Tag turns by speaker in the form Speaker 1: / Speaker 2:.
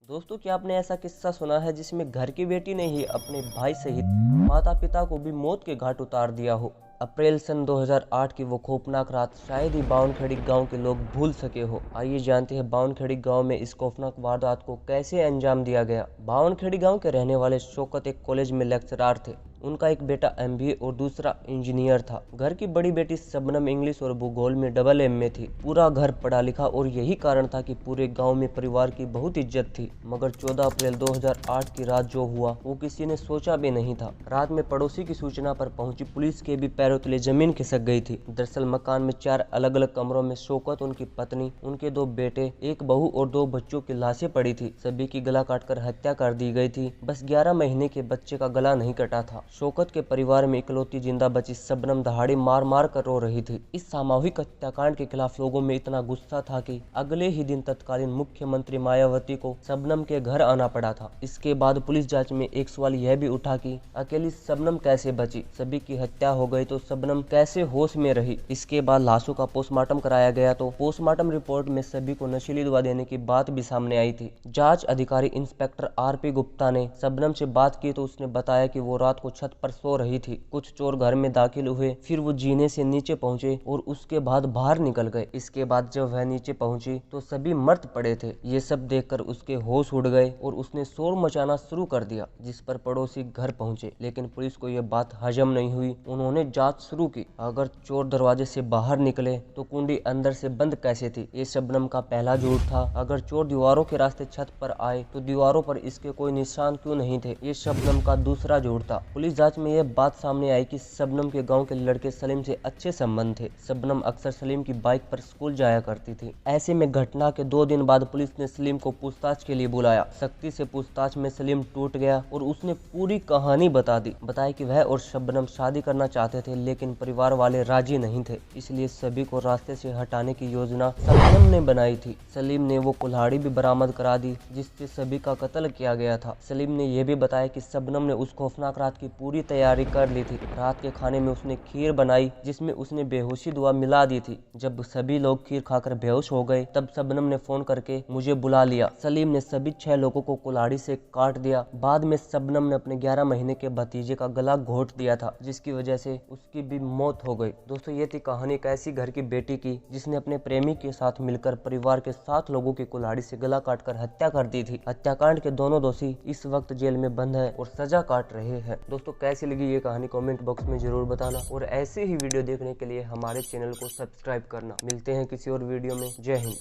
Speaker 1: दोस्तों, क्या आपने ऐसा किस्सा सुना है जिसमें घर की बेटी ने ही अपने भाई सहित माता पिता को भी मौत के घाट उतार दिया हो। अप्रैल सन 2008 की वो खौफनाक रात शायद ही बावनखेड़ी गांव के लोग भूल सके हो। आइए जानते हैं बावनखेड़ी गांव में इस खौफनाक वारदात को कैसे अंजाम दिया गया। बावनखेड़ी गांव के रहने वाले शौकत एक कॉलेज में लेक्चरार थे। उनका एक बेटा एमबीए और दूसरा इंजीनियर था। घर की बड़ी बेटी शबनम इंग्लिश और भूगोल में डबल एम में थी। पूरा घर पढ़ा लिखा और यही कारण था कि पूरे गांव में परिवार की बहुत इज्जत थी। मगर 14 अप्रैल 2008 की रात जो हुआ वो किसी ने सोचा भी नहीं था। रात में पड़ोसी की सूचना पर पहुंची पुलिस के भी पैरों तले जमीन खिसक गई थी। दरअसल मकान में 4 अलग अलग कमरों में शौकत, उनकी पत्नी, उनके 2 बेटे, एक बहू और 2 बच्चों की लाशें पड़ी थी। सभी की गला काटकर हत्या कर दी गई थी। बस 11 महीने के बच्चे का गला नहीं कटा था। शौकत के परिवार में इकलौती जिंदा बची शबनम दहाड़ी मार मार कर रो रही थी। इस सामूहिक हत्याकांड के खिलाफ लोगों में इतना गुस्सा था कि अगले ही दिन तत्कालीन मुख्यमंत्री मायावती को शबनम के घर आना पड़ा था। इसके बाद पुलिस जांच में एक सवाल यह भी उठा कि अकेली शबनम कैसे बची, सभी की हत्या हो गई तो शबनम कैसे होश में रही। इसके बाद लाशों का पोस्टमार्टम कराया गया तो पोस्टमार्टम रिपोर्ट में सभी को नशीली दवा देने की बात भी सामने आई थी। जांच अधिकारी इंस्पेक्टर आरपी गुप्ता ने शबनम से बात की तो उसने बताया कि वो रात को छत पर सो रही थी। कुछ चोर घर में दाखिल हुए, फिर वो जीने से नीचे पहुंचे और उसके बाद बाहर निकल गए। इसके बाद जब वह नीचे पहुंची तो सभी मर्द पड़े थे। ये सब देखकर उसके होश उड़ गए और उसने शोर मचाना शुरू कर दिया, जिस पर पड़ोसी घर पहुंचे। लेकिन पुलिस को यह बात हजम नहीं हुई। उन्होंने जांच शुरू की। अगर चोर दरवाजे से बाहर निकले तो कुंडी अंदर से बंद कैसे थी? ये शबनम का पहला झूठ था। अगर चोर दीवारों के रास्ते छत पर आए तो दीवारों पर इसके कोई निशान क्यों नहीं थे? ये शबनम का दूसरा झूठ था। पुलिस जांच में यह बात सामने आई कि शबनम के गांव के लड़के सलीम से अच्छे संबंध थे। शबनम अक्सर सलीम की बाइक पर स्कूल जाया करती थी। ऐसे में घटना के 2 दिन बाद पुलिस ने सलीम को पूछताछ के लिए बुलाया। सख्ती से पूछताछ में सलीम टूट गया और उसने पूरी कहानी बता दी। बताया कि वह और शबनम शादी करना चाहते थे लेकिन परिवार वाले राजी नहीं थे, इसलिए सभी को रास्ते से हटाने की योजना शबनम ने बनाई थी। सलीम ने वो कुल्हाड़ी भी बरामद करा दी जिससे सभी का कत्ल किया गया था। सलीम ने यह भी बताया कि शबनम ने उस खौफनाक रात की पूरी तैयारी कर ली थी। रात के खाने में उसने खीर बनाई जिसमें उसने बेहोशी दवा मिला दी थी। जब सभी लोग खीर खाकर बेहोश हो गए तब शबनम ने फोन करके मुझे बुला लिया। सलीम ने सभी 6 लोगों को कुल्हाड़ी से काट दिया। बाद में शबनम ने अपने 11 महीने के भतीजे का गला घोट दिया था, जिसकी वजह से उसकी भी मौत हो गई। दोस्तों, ये थी कहानी एक ऐसी घर की बेटी की जिसने अपने प्रेमी के साथ मिलकर परिवार के 7 लोगों की कुल्हाड़ी से गला काटकर हत्या कर दी थी। हत्याकांड के दोनों दोषी इस वक्त जेल में बंद है और सजा काट रहे हैं। दोस्तों, कैसी लगी ये कहानी कमेंट बॉक्स में जरूर बताना और ऐसे ही वीडियो देखने के लिए हमारे चैनल को सब्सक्राइब करना। मिलते हैं किसी और वीडियो में। जय हिंद।